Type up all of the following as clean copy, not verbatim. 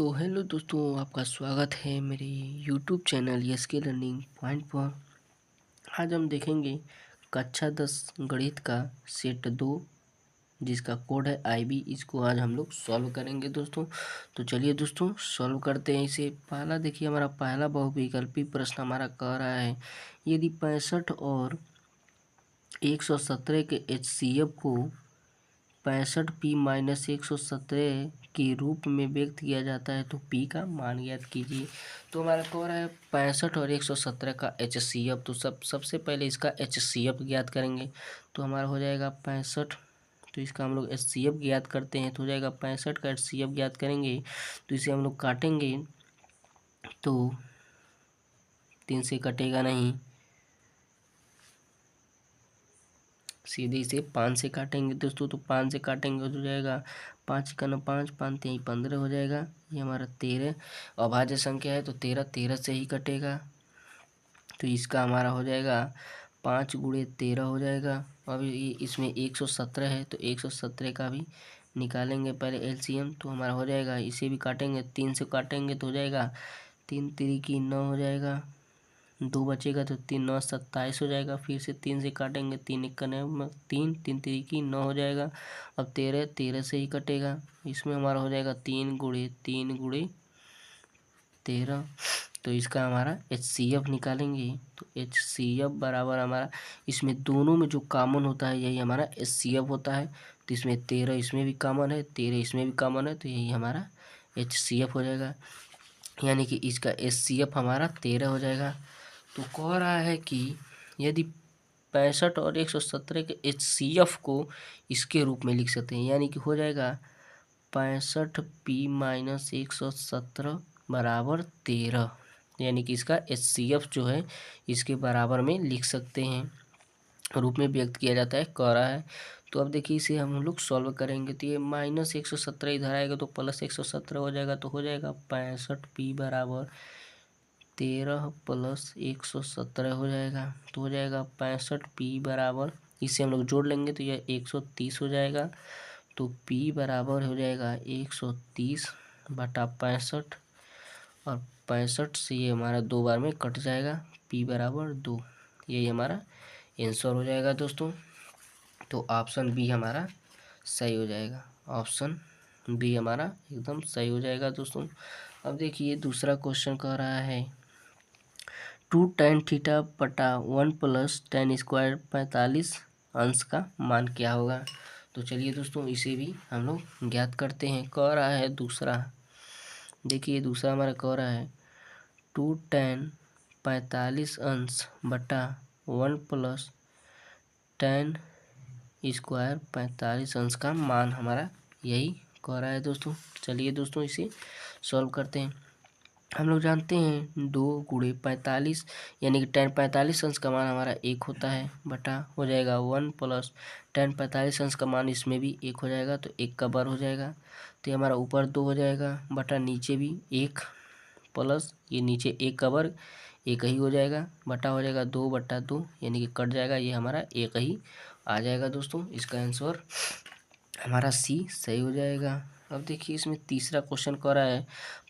तो हेलो दोस्तों, आपका स्वागत है मेरे यूट्यूब चैनल यस के लर्निंग पॉइंट पर। आज हम देखेंगे कक्षा 10 गणित का सेट 2 जिसका कोड है IB। इसको आज हम लोग सॉल्व करेंगे दोस्तों। तो चलिए दोस्तों सॉल्व करते हैं इसे। पहला देखिए, हमारा पहला बहुविकल्पी प्रश्न हमारा कह रहा है यदि 65 और 117 के HCF को 65P-117 के रूप में व्यक्त किया जाता है तो P का मान ज्ञात कीजिए। तो हमारा कह रहा है 65 और 117 का HCF। तो सबसे पहले इसका HCF ज्ञात करेंगे। तो हमारा हो जाएगा 65। तो इसका हम लोग HCF ज्ञात करते हैं तो हो जाएगा 65 का HCF ज्ञात करेंगे। तो इसे हम लोग काटेंगे तो 3 से कटेगा नहीं, सीधे इसे 5 से काटेंगे दोस्तों। तो 5 से काटेंगे तो हो जाएगा 5 का 5, 5 3 15 हो जाएगा। ये हमारा 13 अभाज्य संख्या है तो 13 से ही कटेगा। तो इसका हमारा हो जाएगा 5 गुणे 13 हो जाएगा। अब ये इसमें 117 है तो 117 का भी निकालेंगे पहले LCM। तो हमारा हो जाएगा, इसे भी काटेंगे 3 से काटेंगे तो हो जाएगा 3 3 9 हो जाएगा। 2 बचेगा तो 3 9 27 हो जाएगा। फिर से 3 से काटेंगे, 3 1 3 3 3 9 हो जाएगा। अब 13 से ही कटेगा। इसमें हमारा हो जाएगा 3 गुणे 13। तो इसका हमारा HCF निकालेंगे। तो HCF बराबर हमारा, इसमें दोनों में जो कॉमन होता है यही हमारा HCF होता है। तो इसमें 13 इसमें भी कॉमन है, 13 इसमें भी कॉमन है, तो यही हमारा HCF हो जाएगा। यानी कि इसका HCF हमारा 13 हो जाएगा। तो कह रहा है कि यदि 65 और 117 के HCF को इसके रूप में लिख सकते हैं, यानी कि हो जाएगा 65P-117 बराबर 13। यानी कि इसका HCF जो है इसके बराबर में लिख सकते हैं, रूप में व्यक्त किया जाता है कह रहा है। तो अब देखिए इसे हम लोग सॉल्व करेंगे तो ये -117 इधर आएगा तो +117 हो जाएगा। तो हो जाएगा 65P बराबर 13 + 117 हो जाएगा। तो हो जाएगा 65P बराबर, इसे हम लोग जोड़ लेंगे तो यह 130 हो जाएगा। तो P बराबर हो जाएगा 130 बटा 65, और 65 से ये हमारा 2 बार में कट जाएगा। P बराबर 2, यही हमारा आंसर हो जाएगा दोस्तों। तो ऑप्शन बी हमारा सही हो जाएगा। ऑप्शन बी हमारा एकदम सही हो जाएगा दोस्तों। अब देखिए दूसरा क्वेश्चन कह रहा है 2 tan थीटा बटा 1 + tan स्क्वायर 45 अंश का मान क्या होगा। तो चलिए दोस्तों इसे भी हम लोग ज्ञात करते हैं। कह रहा है दूसरा, देखिए दूसरा हमारा कह रहा है 2 tan 45 अंश बटा 1 + tan स्क्वायर 45 अंश का मान हमारा यही कह रहा है दोस्तों। चलिए दोस्तों इसे सॉल्व करते हैं। हम लोग जानते हैं 2 गुणे 45 यानी कि tan 45 अंश का मान हमारा 1 होता है, बटा हो जाएगा 1 + tan 45 अंश का मान इसमें भी 1 हो जाएगा तो 1 का वर्ग हो जाएगा। तो ये हमारा ऊपर 2 हो जाएगा, बटा नीचे भी 1 प्लस ये नीचे 1 का वर्ग 1 ही हो जाएगा, बटा हो जाएगा 2 बटा 2 यानी कि कट जाएगा, ये हमारा 1 ही आ जाएगा दोस्तों। इसका आंसर हमारा सी सही हो जाएगा। अब देखिए इसमें तीसरा क्वेश्चन कर रहा है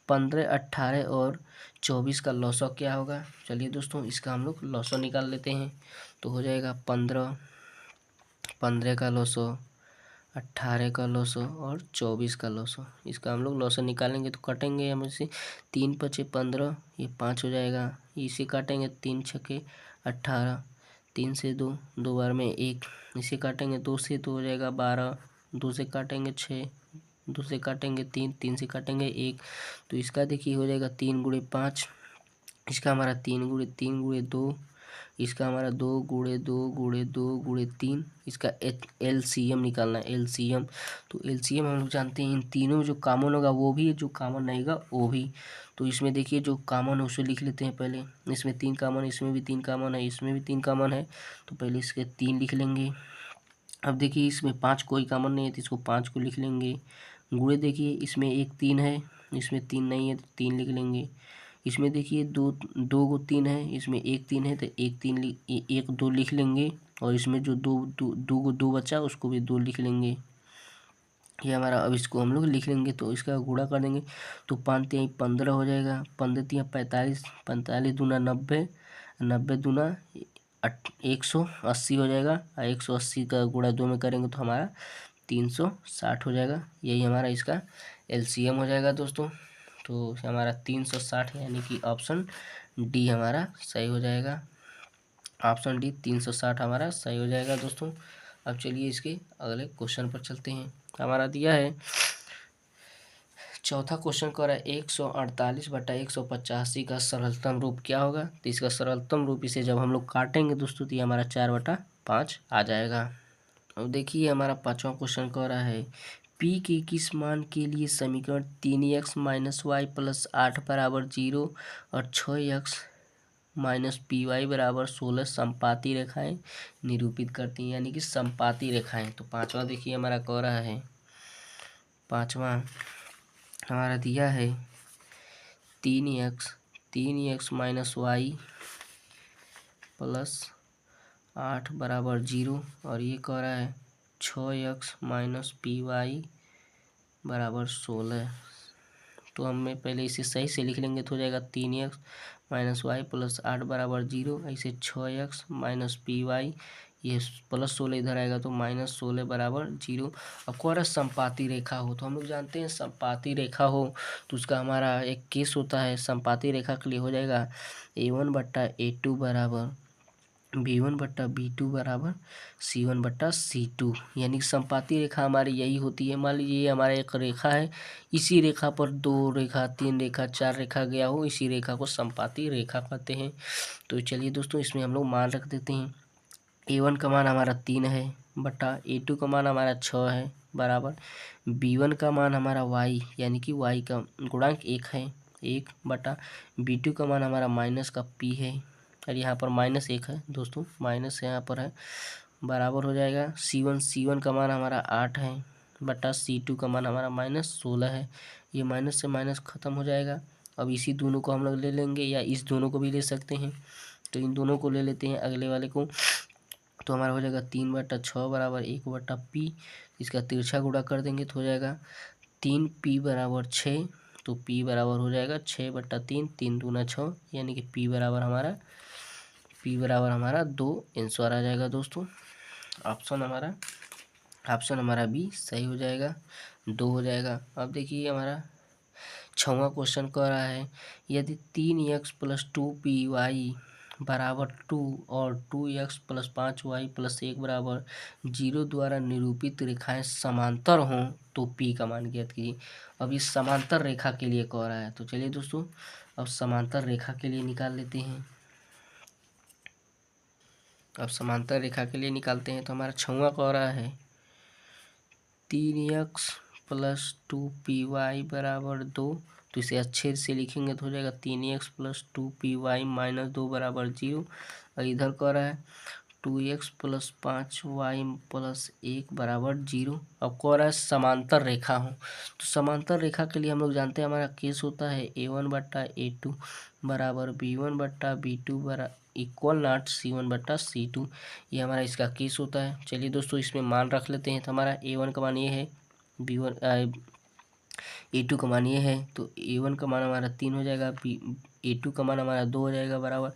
15 18 और 24 का लॉसो क्या होगा। चलिए दोस्तों इसका हम लोग लॉसो निकाल लेते हैं। तो हो जाएगा 15 का लॉसो, 18 का लॉसो और 24 का लॉसो। इसका हम लोग लॉसो निकालेंगे तो कटेंगे हम इसे 3 × 15, ये 5 हो जाएगा। इसे काटेंगे 3 × 6 18, 3 से 2 2 बार में 1, इसे काटेंगे 2 से 2 हो जाएगा 12, 2 से काटेंगे 6, 2 से काटेंगे 3, 3 से काटेंगे 1। तो इसका देखिए हो जाएगा 3 × 5, इसका हमारा 3 × 2, इसका हमारा 2 × 2 × 2 × 3। इसका LCM निकालना है, LCM। तो LCM हम लोग जानते हैं इन तीनों में जो कॉमन होगा वो भी, जो कॉमन नहीं होगा वो भी। तो इसमें देखिए जो कॉमन है उसे लिख लेते हैं पहले। इसमें 3 कॉमन है, इसमें भी 3 कॉमन है, इसमें भी 3 कॉमन है, तो पहले इसके 3 लिख लेंगे। अब देखिए इसमें 5 कोई कॉमन नहीं है तो इसको 5 को लिख लेंगे। गुणे देखिए इसमें 1 3 है, इसमें 3 नहीं है तो 3 लिख लेंगे। इसमें देखिए 2 को 3 है, इसमें 1 3 है तो 1 2 लिख लेंगे। और इसमें जो 2 को 2 बचा उसको भी 2 लिख लेंगे। ये हमारा, अब इसको हम लोग लिख लेंगे तो इसका गुणा कर देंगे तो 5 तिहाई 15 हो जाएगा, 15 तिहाई 45, 45 दूना 90, 90 दूना 180 हो जाएगा, और 180 का गुणा 2 में करेंगे तो हमारा 360 हो जाएगा। यही हमारा इसका एलसीएम हो जाएगा दोस्तों। तो हमारा 360 यानी कि ऑप्शन डी हमारा सही हो जाएगा। ऑप्शन डी 360 हमारा सही हो जाएगा दोस्तों। अब चलिए इसके अगले क्वेश्चन पर चलते हैं। हमारा दिया है चौथा क्वेश्चन कर रहा है 148/185 का सरलतम रूप क्या होगा। तो इसका सरलतम रूप, इसे जब हम लोग काटेंगे दोस्तों तो ये हमारा 4/5 आ जाएगा। अब देखिए हमारा पांचवा क्वेश्चन कह रहा है पी के किस मान के लिए समीकरण 3x - y + 8 = 0 और 6x - py = 16 समपाती रेखाएं निरूपित करती हैं, यानी कि समपाती रेखाएं। तो पांचवा देखिए हमारा कह रहा है, पांचवा हमारा दिया है 3x - y + 8 = 0 और ये कह रहा है 6x - py = 16। तो हमें पहले इसे सही से लिख लेंगे तो हो जाएगा 3x - y + 8 = 0, ऐसे 6x - py, ये +16 इधर आएगा तो -16 = 0। अब कह रहा है समपाती रेखा हो, तो हम लोग जानते हैं समपाती रेखा हो तो उसका हमारा एक केस होता है। समपाती रेखा के लिए हो जाएगा A1/A2 = B1/B2 = C1/C2, यानी कि समपाती रेखा हमारी यही होती है। मान लीजिए ये हमारा एक रेखा है, इसी रेखा पर 2 रेखा 3 रेखा 4 रेखा गया हो, इसी रेखा को समपाती रेखा कहते हैं। तो चलिए दोस्तों इसमें हम लोग मान रख देते हैं। A1 का मान हमारा 3 है बटा A2 का मान हमारा 6 है बराबर B1 का मान हमारा y, यानी कि y का गुणांक 1 है, 1 बटा B2 का मान हमारा माइनस का p है, और यहाँ पर -1 है दोस्तों, माइनस यहाँ पर है, बराबर हो जाएगा C1 का मान हमारा 8 है बटा C2 का मान हमारा -16 है। ये माइनस से माइनस ख़त्म हो जाएगा। अब इसी दोनों को हम लोग ले लेंगे या इस दोनों को भी ले सकते हैं, तो इन दोनों को ले लेते हैं अगले वाले को। तो हमारा हो जाएगा 3/6 = 1/p, इसका तिरछा गुणा कर देंगे तो हो जाएगा 3p = 6, तो p बराबर हो जाएगा 6/3, 3 दूना 6, यानी कि p बराबर हमारा 2 आंसर आ जाएगा दोस्तों। ऑप्शन हमारा बी सही हो जाएगा, 2 हो जाएगा। अब देखिए हमारा छठवां क्वेश्चन कह रहा है यदि 3x + 2py = 2 और 2x + 5y + 1 = 0 द्वारा निरूपित रेखाएं समांतर हों तो p का मान ज्ञात कीजिए। अब इस समांतर रेखा के लिए कह रहा है, तो चलिए दोस्तों अब समांतर रेखा के लिए निकाल लेते हैं। अब समांतर रेखा के लिए निकालते हैं तो हमारा छठवां कह रहा है 3x + 2py = 2, तो इसे अच्छे से लिखेंगे तो हो जाएगा 3x + 2py - 2 = 0, और इधर कह रहा है 2x + 5y + 1 = 0। अब कह रहा है समांतर रेखा हो, तो समांतर रेखा के लिए हम लोग जानते हैं हमारा केस होता है A1/A2 = B1/B2 = C1/C2, ये हमारा इसका केस होता है। चलिए दोस्तों इसमें मान रख लेते हैं, तो हमारा A1 का मान ये है, A2 का मान ये है, तो A1 का मान हमारा 3 हो जाएगा, A2 का मान हमारा 2 हो जाएगा बराबर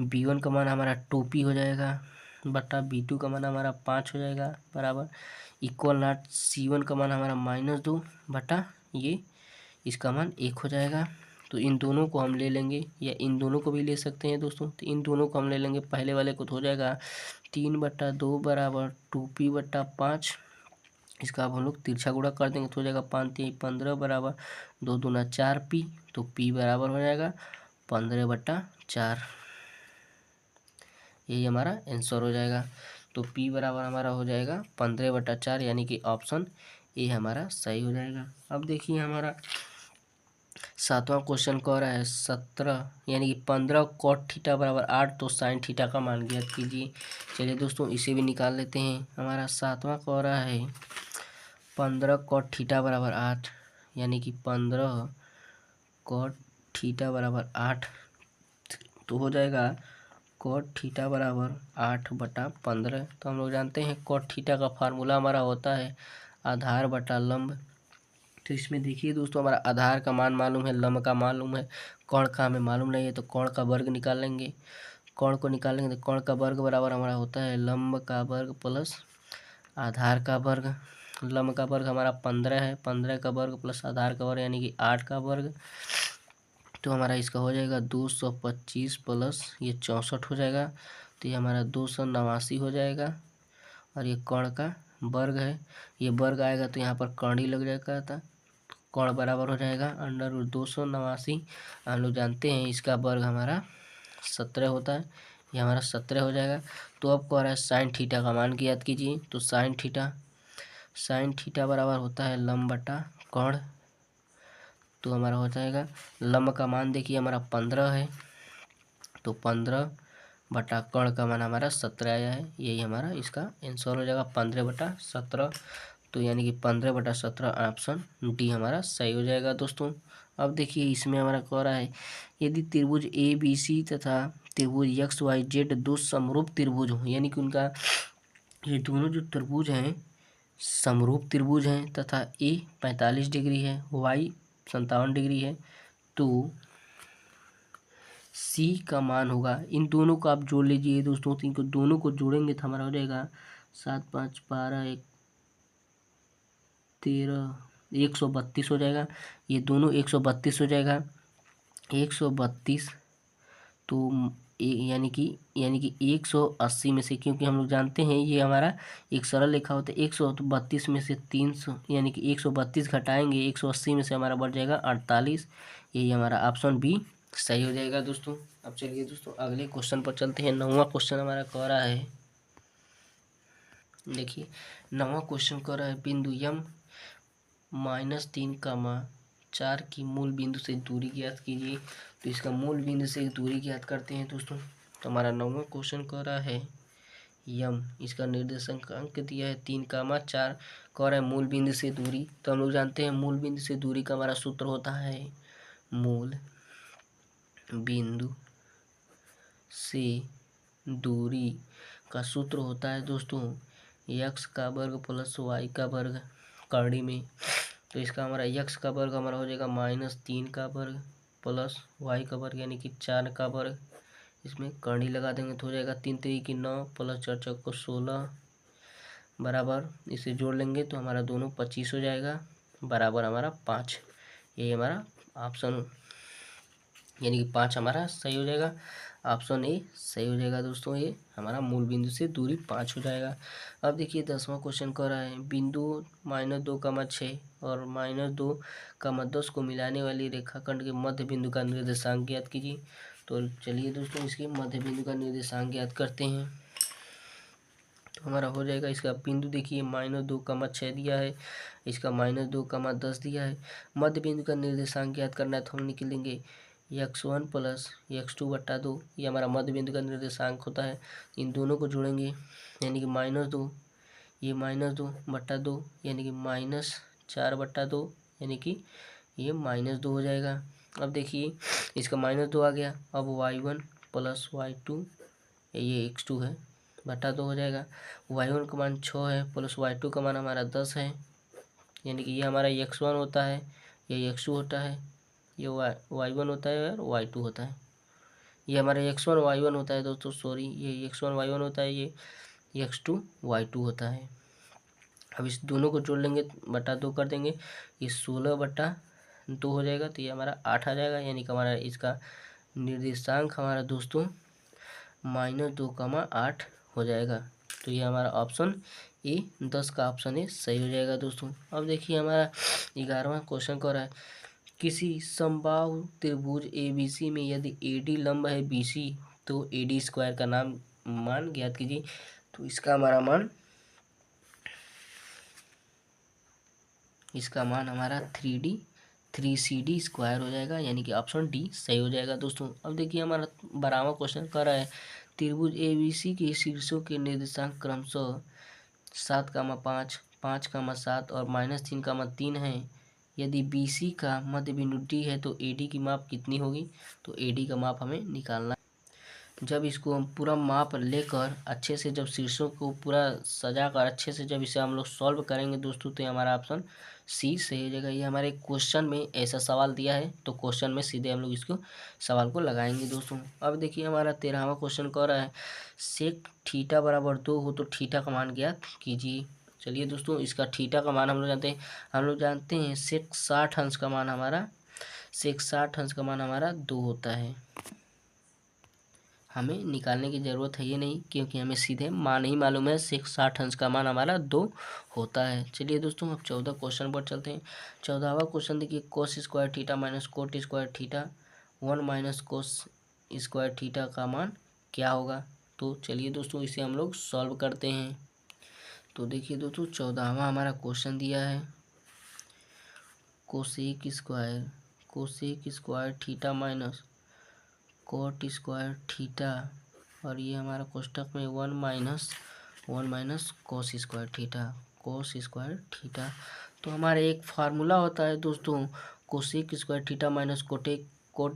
B1 का मान हमारा 2p हो जाएगा बटा B2 का मान हमारा 5 हो जाएगा बराबर = C1 का मान हमारा -2 बटा ये इसका मान 1 हो जाएगा। तो इन दोनों को हम ले लेंगे या इन दोनों को भी ले सकते हैं दोस्तों, तो इन दोनों को हम ले लेंगे। पहले वाले को तो हो जाएगा 3/2 = 2p/5, इसका अब हम लोग तिरछा गुणा कर देंगे तो हो जाएगा 5 × 3 = 15 बराबर 2 दूना 4p, तो p बराबर हो जाएगा 15/4, यही हमारा आंसर हो जाएगा। तो p बराबर हमारा हो जाएगा 15/4, यानी कि ऑप्शन ए हमारा सही हो जाएगा। अब देखिए हमारा सातवां क्वेश्चन कह रहा है 17 यानी कि 15 cot थीटा = 8, तो साइन थीटा का मान ज्ञात कीजिए। चलिए दोस्तों इसे भी निकाल लेते हैं। हमारा सातवां कह रहा है 15 cot थीटा = 8, यानी कि 15 cot थीटा = 8, तो हो जाएगा cot थीटा = 8/15। तो हम लोग जानते हैं cot थीटा का फार्मूला हमारा होता है आधार बटा लंब। तो इसमें देखिए दोस्तों, हमारा आधार का मान मालूम है, लंब का मालूम है, कोण का हमें मालूम नहीं है, तो कोण का वर्ग निकालेंगे। कोण को निकालेंगे तो कोण का वर्ग बराबर हमारा होता है लंब का वर्ग प्लस आधार का वर्ग। लंब का वर्ग हमारा 15 है, 15 का वर्ग प्लस आधार का वर्ग यानी कि 8 का वर्ग। तो हमारा इसका हो जाएगा 225 प्लस ये 64 हो जाएगा, तो ये हमारा 289 हो जाएगा। और ये कोण का वर्ग है, ये वर्ग आएगा तो यहाँ पर कर्ण ही लग जाएगा, था कोण बराबर हो जाएगा अंडर 289। हम लोग जानते हैं इसका वर्ग हमारा 17 होता है, ये हमारा 17 हो जाएगा। तो अब कह रहा है साइन थीटा का मान की याद कीजिए। तो साइन थीटा बराबर होता है लंब बटा कोण। तो हमारा हो जाएगा लंब का मान देखिए हमारा 15 है, तो 15 बटा कोण का मान हमारा 17 आया है। यही हमारा इसका आंसर हो जाएगा 15/17। तो यानी कि 15/17 ऑप्शन डी हमारा सही हो जाएगा दोस्तों। अब देखिए इसमें हमारा कह रहा है यदि त्रिभुज ए बी सी तथा त्रिभुज एक्स वाई जेड दो समरूप त्रिभुज हों, यानी कि उनका ये दोनों जो त्रिभुज हैं समरूप त्रिभुज हैं तथा ए 45 डिग्री है, वाई 57 डिग्री है, तो सी का मान होगा। इन दोनों को आप जोड़ लीजिए दोस्तों, तो इनको दोनों को जोड़ेंगे तो हमारा हो जाएगा 7 5 12 1 13 132 हो जाएगा। ये दोनों 132 हो जाएगा, 132। तो यानी कि 180 में से, क्योंकि हम लोग जानते हैं ये हमारा एक सरल रेखा होता है, 132 में से 300 यानी कि 132 घटाएंगे 180 में से हमारा बढ़ जाएगा 48। यही हमारा ऑप्शन बी सही हो जाएगा दोस्तों। अब चलिए दोस्तों अगले क्वेश्चन पर चलते हैं। 9वां क्वेश्चन हमारा कह रहा है, देखिए 9वां क्वेश्चन कह रहा है बिंदु यम -3, 4 की मूल बिंदु से दूरी ज्ञात कीजिए। तो इसका मूल बिंदु से दूरी ज्ञात करते हैं दोस्तों। तो हमारा 9वां क्वेश्चन कह रहा है यम, इसका निर्देशांक दिया है 3, 4, कह रहा है मूल बिंदु से दूरी। तो हम लोग जानते हैं मूल बिंदु से दूरी का हमारा सूत्र होता है मूल बिंदु से दूरी का सूत्र होता है दोस्तों x का वर्ग प्लस y का वर्ग कड़ी में। तो इसका हमारा x का वर्ग हमारा हो जाएगा -3 का वर्ग प्लस y का वर्ग यानी कि 4 का वर्ग। इसमें कड़ी लगा देंगे तो हो जाएगा 3 3 9 प्लस 4 4 16 बराबर, इसे जोड़ लेंगे तो हमारा दोनों 25 हो जाएगा बराबर हमारा 5। यही हमारा ऑप्शन यानी कि 5 हमारा सही हो जाएगा, ऑप्शन ए सही हो जाएगा दोस्तों। ये हमारा मूल बिंदु से दूरी 5 हो जाएगा। अब देखिए 10वां क्वेश्चन कह रहा है बिंदु -2, 6 और -2, 10 को मिलाने वाली रेखाखंड के मध्य बिंदु का निर्देशांक ज्ञात कीजिए। तो चलिए दोस्तों इसके मध्य बिंदु का निर्देशांक ज्ञात करते हैं। तो हमारा हो जाएगा इसका बिंदु देखिए -2, 6 दिया है, इसका -2, 10 दिया है। मध्य बिंदु का निर्देशांक ज्ञात करना है तो हम निकलेंगे x1 प्लस x2/2, ये हमारा मध्य बिंदु का निर्देशांक होता है। इन दोनों को जोड़ेंगे यानी कि -2, ये -2/2 यानी कि -4/2 यानी कि ये -2 हो जाएगा। अब देखिए इसका -2 आ गया, अब y1 प्लस y2 ये x2 है बटा 2 हो जाएगा। y1 का मान 6 है प्लस y2 का मान हमारा 10 है, यानी कि ये हमारा x1 होता है, ये x2 होता है, ये y1 होता है और y2 होता है। ये हमारा x1 y1 होता है दोस्तों, सॉरी ये x1 y1 होता है, ये x2 y2 होता है। अब इस दोनों को जोड़ लेंगे बटा 2 कर देंगे, ये 16/2 हो जाएगा, तो ये हमारा 8 आ जाएगा। यानी कि हमारा इसका निर्देशांक हमारा दोस्तों -2, 8 हो जाएगा। तो ये हमारा ऑप्शन ए 10 का ऑप्शन ए सही हो जाएगा दोस्तों। अब देखिए हमारा 11वां क्वेश्चन कह रहा है किसी समबाहु त्रिभुज ABC में यदि AD लंब है BC तो AD स्क्वायर का मान ज्ञात कीजिए। तो इसका हमारा 3CD स्क्वायर हो जाएगा, यानी कि ऑप्शन डी सही हो जाएगा दोस्तों। अब देखिए हमारा 12वां क्वेश्चन कर रहा है त्रिभुज ABC के शीर्षों के निर्देशांक क्रमशः 7, 5, 5, 7 और -3, 3 है। यदि BC का मध्य बिंदु D है तो AD की माप कितनी होगी। तो AD का माप हमें निकालना है। जब इसको हम पूरा माप लेकर अच्छे से जब शीर्षों को पूरा सजा कर अच्छे से जब इसे हम लोग सॉल्व करेंगे दोस्तों, तो ये हमारा ऑप्शन सी सही हो जाएगा। ये हमारे क्वेश्चन में ऐसा सवाल दिया है, तो क्वेश्चन में सीधे हम लोग इसको सवाल को लगाएंगे दोस्तों। अब देखिए हमारा 13वां क्वेश्चन कह रहा है सेक थीटा बराबर 2 हो तो थीटा का मान ज्ञात कीजिए। चलिए दोस्तों, इसका थीटा का मान हम लोग जानते हैं सेक 60 अंश का मान हमारा 2 होता है। हमें निकालने की ज़रूरत है ये नहीं, क्योंकि हमें सीधे मान ही मालूम है सेक 60 अंश का मान हमारा 2 होता है। चलिए दोस्तों, अब 14 क्वेश्चन पर चलते हैं। 14वां क्वेश्चन देखिए cos square theta minus cot square theta 1 minus cos square theta का मान क्या होगा। तो चलिए दोस्तों, इसे हम लोग सॉल्व करते हैं। तो देखिए दोस्तों, 14वां हमारा क्वेश्चन दिया है cosec square theta minus cot square theta, और ये हमारा कोष्टक में 1 माइनस कोस स्क्वायर थीटा। तो हमारा एक फार्मूला होता है दोस्तों, cosec square theta minus cot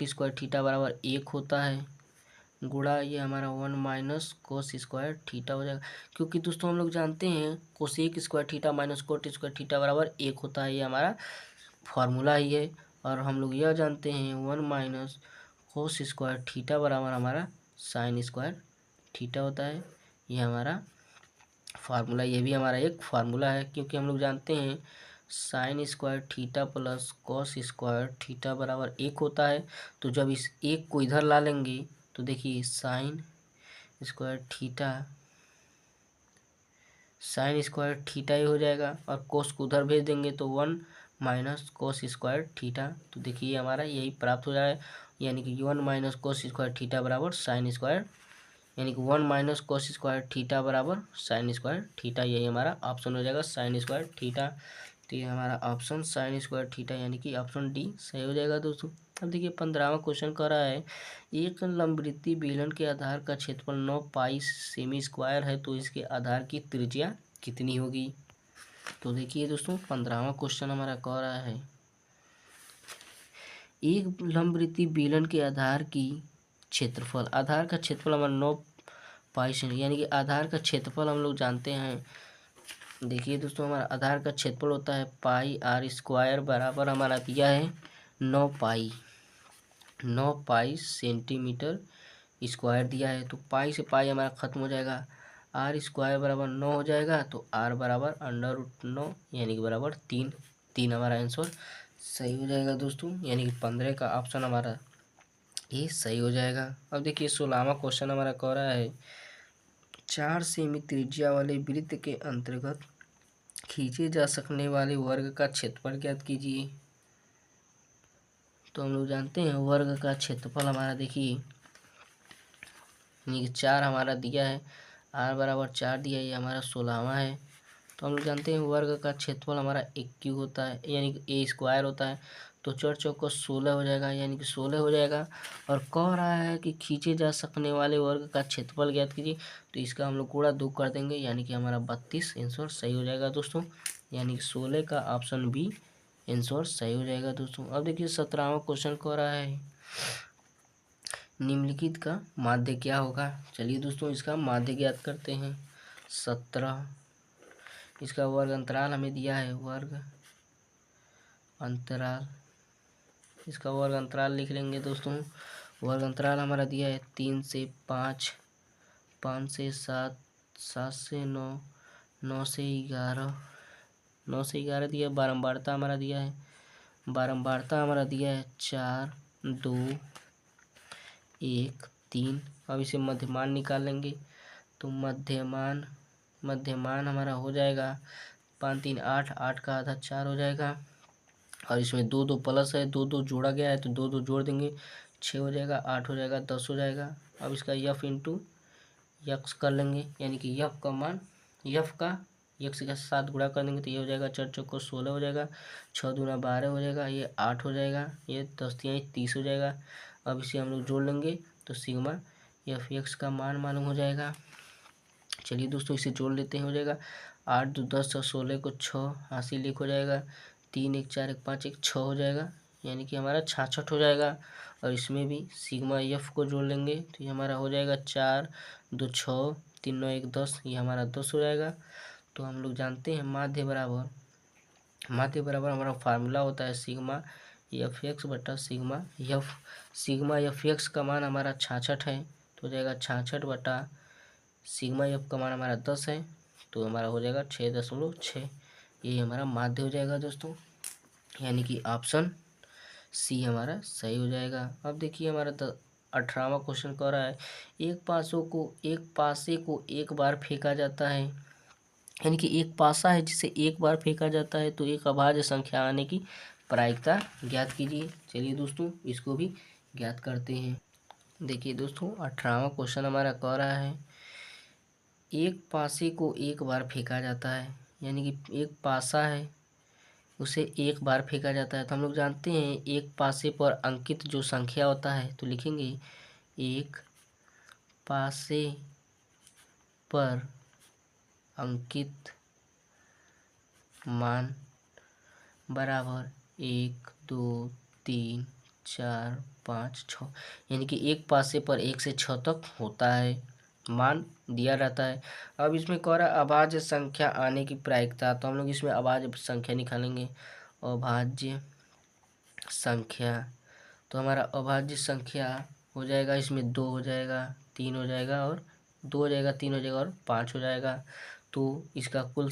square theta बराबर 1 होता है, गुणा ये हमारा 1 माइनस कोस स्क्वायर थीटा हो जाएगा। क्योंकि दोस्तों हम लोग जानते हैं cosec square theta minus cot square theta बराबर 1 होता है, ये हमारा फार्मूला ही है। और हम लोग यह जानते हैं 1 माइनस कोस स्क्वायर थीटा बराबर हमारा साइन स्क्वायर थीटा होता है, ये हमारा फार्मूला, ये भी हमारा एक फार्मूला है। क्योंकि हम लोग जानते हैं sine square theta plus cos square theta बराबर 1 होता है। तो जब इस एक को इधर ला लेंगे तो देखिए साइन स्क्वायर थीटा ही हो जाएगा, और कोस को उधर भेज देंगे तो 1 माइनस कोस स्क्वायर थीटा। तो देखिए हमारा यही प्राप्त हो जाए, यानी कि 1 माइनस कोस स्क्वायर थीटा बराबर साइन स्क्वायर, यानी कि 1 माइनस कोस स्क्वायर थीटा बराबर साइन स्क्वायर थीटा, यही हमारा ऑप्शन हो जाएगा साइन स्क्वायर थीटा। तो ये हमारा ऑप्शन साइन स्क्वायर थीटा यानी कि ऑप्शन डी सही हो जाएगा दोस्तों। अब देखिए 15वां क्वेश्चन कर रहा है एक लंबवृत्तीय बेलन के आधार का क्षेत्रफल 9 पाई सेमी स्क्वायर है, तो इसके आधार की त्रिज्या कितनी होगी। तो देखिए दोस्तों 15वां क्वेश्चन हमारा कह रहा है एक लंबवृत्तीय बेलन के आधार का क्षेत्रफल हमारा 9 पाई सेमी, यानी कि आधार का क्षेत्रफल हम लोग जानते हैं। देखिए दोस्तों, हमारा आधार का क्षेत्रफल होता है पाई आर स्क्वायर बराबर हमारा दिया है 9 पाई सेंटीमीटर स्क्वायर दिया है। तो पाई से पाई हमारा खत्म हो जाएगा, आर स्क्वायर बराबर 9 हो जाएगा, तो आर बराबर √9 यानी कि बराबर 3 हमारा आंसर सही हो जाएगा दोस्तों, यानी कि 15 का ऑप्शन हमारा ये सही हो जाएगा। अब देखिए 16वां क्वेश्चन हमारा कह रहा है 4 सेमी त्रिज्या वाले वृत्त के अंतर्गत खींचे जा सकने वाले वर्ग का क्षेत्रफल ज्ञात कीजिए। तो हम लोग जानते हैं वर्ग का क्षेत्रफल हमारा देखिए, यानी कि 4 हमारा दिया है, आर बराबर 4 दिया है, ये हमारा 16वां है। तो हम लोग जानते हैं वर्ग का क्षेत्रफल हमारा 1 होता है, यानी कि ए स्क्वायर होता है। तो 4 चौको 16 हो जाएगा, यानी कि 16 हो जाएगा। और कह रहा है कि खींचे जा सकने वाले वर्ग का क्षेत्रफल ज्ञात कीजिए, तो इसका हम लोग गुणा 2 कर देंगे, यानी कि हमारा 32 आंसर सही हो जाएगा दोस्तों, यानी कि 16 का ऑप्शन बी आंसर सही हो जाएगा दोस्तों। अब देखिए 17वां क्वेश्चन कह रहा है निम्नलिखित का माध्य क्या होगा। चलिए दोस्तों, इसका माध्य ज्ञात करते हैं। 17 इसका वर्ग अंतराल हमें दिया है, इसका वर्ग अंतराल लिख लेंगे दोस्तों। वर्ग अंतराल हमारा दिया है 3 से 5, 5 से 7, 7 से 9, 9 से 11, 9 से 11 दिया। बारंबारता हमारा दिया है 4, 2, 1, 3। अब इसे मध्यमान निकाल लेंगे, तो मध्यमान हमारा हो जाएगा 5 3 8, 8 का आधा 4 हो जाएगा। और इसमें 2 2 प्लस है, 2 2 जोड़ा गया है, तो 2 2 जोड़ देंगे, 6 हो जाएगा, 8 हो जाएगा, 10 हो जाएगा। अब इसका यफ इंटू यक्स कर लेंगे, यानी कि यफ का मान यक्स के साथ गुणा कर देंगे, तो ये हो जाएगा 4 चौको 16 हो जाएगा, 6 दूना 12 हो जाएगा, ये 8 हो जाएगा, ये 10 तियाई 30 हो जाएगा। अब इसे हम लोग जोड़ लेंगे, तो सिग्मा एफ एक्स का मान मालूम हो जाएगा। चलिए दोस्तों, इसे जोड़ लेते हैं, हो जाएगा 8 2 10 16 को 6 हासिल 1 हो जाएगा, 3 1 4 1 5 1 6 हो जाएगा, यानी कि हमारा 66 हो जाएगा। और इसमें भी सिग्मा एफ को जोड़ लेंगे तो ये हमारा हो जाएगा 4 2 6 3 9 1 10, ये हमारा 10 हो जाएगा। तो हम लोग जानते हैं माध्य बराबर हमारा फार्मूला होता है सिग्मा एफ एक्स बटा sigma F. Sigma F x का मान हमारा 66 है तो हो जाएगा 66 बटा सिग्मा एफ का मान हमारा 10 है तो हमारा हो जाएगा 6.6। ये हमारा माध्य हो जाएगा दोस्तों, यानी कि ऑप्शन सी हमारा सही हो जाएगा। अब देखिए हमारा 18वां क्वेश्चन कह रहा है एक पासे को एक बार फेंका जाता है, यानी कि एक पासा है जिसे एक बार फेंका जाता है तो एक अभाज्य संख्या आने की प्रायिकता ज्ञात कीजिए। चलिए दोस्तों इसको भी ज्ञात करते हैं। देखिए दोस्तों 18वां क्वेश्चन हमारा कह रहा है एक पासे को एक बार फेंका जाता है, यानी कि एक पासा है उसे एक बार फेंका जाता है। तो हम लोग जानते हैं एक पासे पर अंकित जो संख्या होता है तो लिखेंगे एक पासे पर अंकित मान बराबर 1 2 3 4 5 6, यानी कि एक पासे पर 1 से 6 तक होता है मान दिया रहता है। अब इसमें कह रहा है अभाज्य संख्या आने की प्रायिकता, तो हम लोग इसमें अभाज्य संख्या निकालेंगे। अभाज्य संख्या तो हमारा अभाज्य संख्या हो जाएगा, इसमें 2 हो जाएगा 3 हो जाएगा और 2 हो जाएगा 3 हो जाएगा और 5 हो जाएगा। तो इसका कुल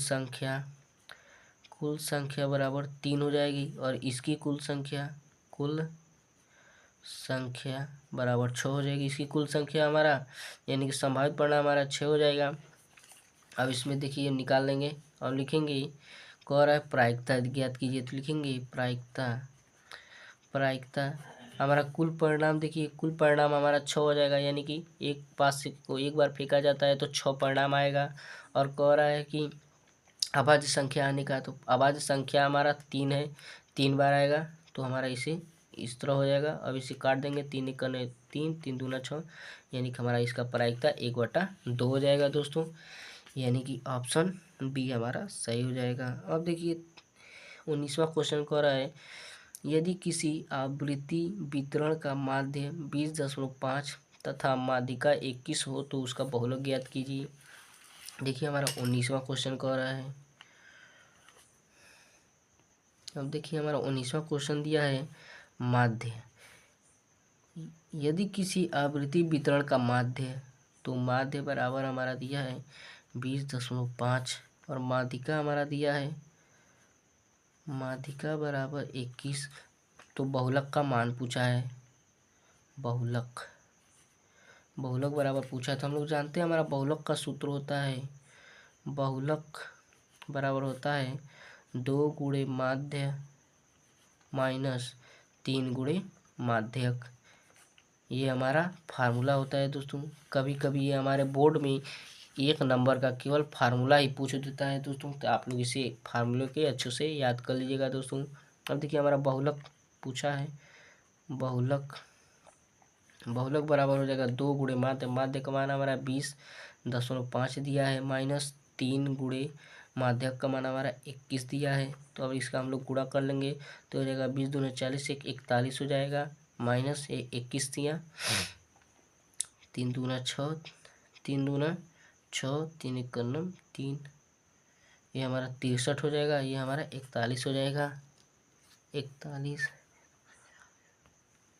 संख्या बराबर 3 हो जाएगी और इसकी कुल संख्या बराबर 6 हो जाएगी। इसकी कुल संख्या हमारा यानी कि संभावित परिणाम हमारा 6 हो जाएगा। अब इसमें देखिए निकाल लेंगे और लिखेंगे कह रहा है प्रायिकता ज्ञात कीजिए तो लिखेंगे प्रायिकता हमारा कुल परिणाम, देखिए कुल परिणाम हमारा 6 हो जाएगा, यानी कि एक पास को एक बार फेंका जाता है तो 6 परिणाम आएगा। और कह रहा है कि अभाज्य संख्या आने का, तो अभाज्य संख्या हमारा 3 है, 3 बार आएगा तो हमारा इसे इस तरह हो जाएगा। अब इसे काट देंगे 3 1 3 3 दूना 6, यानी कि हमारा इसका प्रायिकता 1/2 हो जाएगा दोस्तों, यानी कि ऑप्शन बी हमारा सही हो जाएगा। अब देखिए 19वां क्वेश्चन कह रहा है यदि किसी आवृत्ति वितरण का माध्य 20.5 तथा माध्यिका 21 हो तो उसका बहुलक ज्ञात कीजिए। देखिए हमारा 19वां क्वेश्चन कह रहा है, अब देखिए हमारा 19वां क्वेश्चन दिया है माध्य, यदि किसी आवृत्ति वितरण का माध्य, तो माध्य बराबर हमारा दिया है 20.5 और माध्यिका हमारा दिया है माध्यिका बराबर 21, तो बहुलक का मान पूछा है। बहुलक बराबर पूछा तो हम लोग जानते हैं हमारा बहुलक का सूत्र होता है, बहुलक बराबर होता है 2 गुणे माध्य माइनस 3 गुणे माध्यक। ये हमारा फार्मूला होता है दोस्तों। कभी कभी ये हमारे बोर्ड में 1 नंबर का केवल फार्मूला ही पूछ देता है दोस्तों, तो आप लोग इसे फार्मूले के अच्छे से याद कर लीजिएगा दोस्तों। अब देखिए हमारा बहुलक पूछा है, बहुलक बराबर हो जाएगा 2 गुणे माध्य का मान हमारा 20.5 दिया है माइनस 3 गुणे माध्यक का मान हमारा 21 दिया है। तो अब इसका हम लोग गुणा कर लेंगे तो हो जाएगा 20 दूना 40 एक 41 हो जाएगा माइनस 21 दिया 3 दूना 6 3 दूना 6 3 1 3, ये हमारा 63 हो जाएगा, ये हमारा 41 हो जाएगा 41।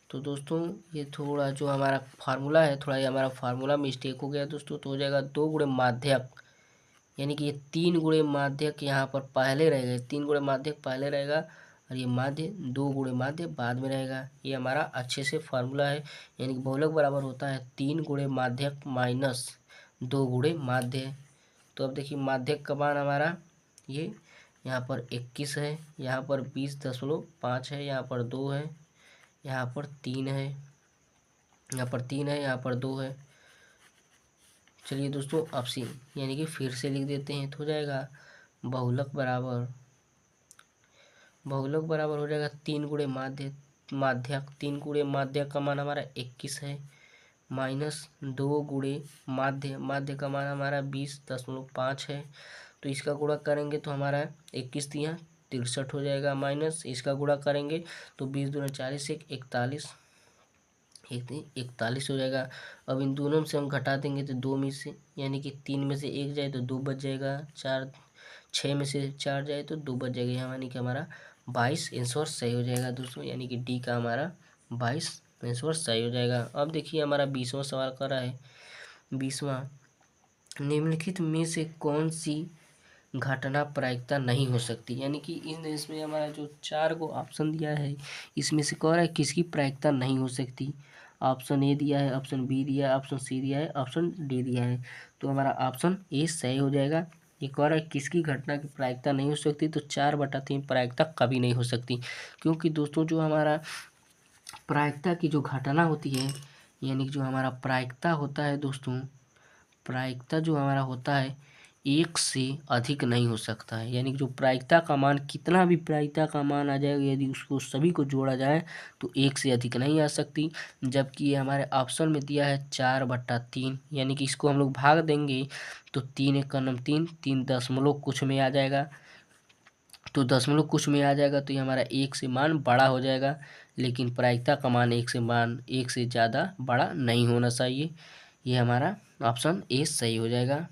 तो दोस्तों ये थोड़ा जो हमारा फार्मूला है, थोड़ा ये हमारा फार्मूला मिस्टेक हो गया दोस्तों। तो हो जाएगा 2 गुणे माध्यक, यानी कि ये 3 गुणे माध्यक यहाँ पर पहले रहेगा, 3 गुणे माध्यक पहले रहेगा और ये माध्य 2 गुणे माध्य बाद में रहेगा। ये हमारा अच्छे से फार्मूला है, यानी कि बहुलक बराबर होता है 3 गुणे माध्यक माइनस 2 गुणे माध्य। तो अब देखिए माध्यक का मान हमारा ये यहाँ पर 21 है, यहाँ पर 20.5 है, यहाँ पर 2 है, यहाँ पर 3 है, यहाँ पर 3 है, यहाँ पर 2 है। चलिए दोस्तों अब सी यानी कि फिर से लिख देते हैं तो हो जाएगा बहुलक बराबर हो जाएगा 3 गुणे माध्यक 3 गुणे माध्यक का मान हमारा 21 है माइनस 2 गुणे माध्य का मान हमारा 20.5 है। तो इसका गुणा करेंगे तो हमारा 21 दिया 63 हो जाएगा, माइनस इसका गुणा करेंगे तो 20 दूना 40, 41 41 हो जाएगा। अब इन दोनों में से हम घटा देंगे तो 2 में से, यानी कि 3 में से 1 जाए तो 2 बच जाएगा, 6 में से 4 जाए तो 2 बच जाएगा, यहाँ यानी कि हमारा 22 आंसर सही हो जाएगा दोस्तों, यानी कि डी का हमारा 22 आंसर सही हो जाएगा। अब देखिए हमारा 20वां सवाल कर रहा है। 20वां, निम्नलिखित में से कौन सी घटना प्रायिकता नहीं हो सकती, यानी कि इसमें हमारा जो 4 को ऑप्शन दिया है इसमें से कह रहा है किसकी प्रायिकता नहीं हो सकती। ऑप्शन ए दिया है, ऑप्शन बी दिया है, ऑप्शन सी दिया है, ऑप्शन डी दिया है। तो हमारा ऑप्शन ए सही हो जाएगा। ये कह रहा है किसकी घटना की प्रायिकता नहीं हो सकती, तो 4/3 प्रायिकता कभी नहीं हो सकती, क्योंकि दोस्तों जो हमारा प्रायिकता की जो घटना होती है, यानी कि जो हमारा प्रायिकता होता है दोस्तों, प्रायिकता जो हमारा होता है 1 से अधिक नहीं हो सकता है, यानी कि जो प्रायिकता का मान, कितना भी प्रायिकता का मान आ जाएगा यदि उसको सभी को जोड़ा जाए तो 1 से अधिक नहीं आ सकती। जबकि ये हमारे ऑप्शन में दिया है 4/3, यानी कि इसको हम लोग भाग देंगे तो 3 एक का नम 3, 3 दशमलव कुछ में आ जाएगा, तो दशमलव कुछ में आ जाएगा तो ये हमारा 1 से मान बड़ा हो जाएगा, लेकिन प्रायिकता का मान 1 से ज़्यादा बड़ा नहीं होना चाहिए। ये हमारा ऑप्शन ए सही हो जाएगा।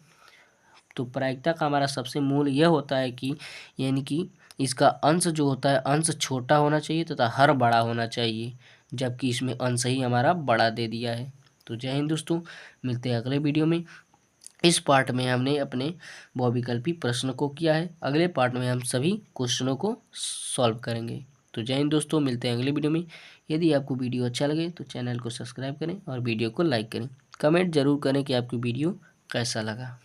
तो प्रायिकता का हमारा सबसे मूल यह होता है कि, यानी कि इसका अंश जो होता है, अंश छोटा होना चाहिए तथा हर बड़ा होना चाहिए, जबकि इसमें अंश ही हमारा बड़ा दे दिया है। तो जय हिंद दोस्तों, मिलते हैं अगले वीडियो में। इस पार्ट में हमने अपने बहुविकल्पी प्रश्न को किया है, अगले पार्ट में हम सभी क्वेश्चनों को सॉल्व करेंगे। तो जय हिंद दोस्तों, मिलते हैं अगले वीडियो में। यदि आपको वीडियो अच्छा लगे तो चैनल को सब्सक्राइब करें और वीडियो को लाइक करें। कमेंट जरूर करें कि आपकी वीडियो कैसा लगा।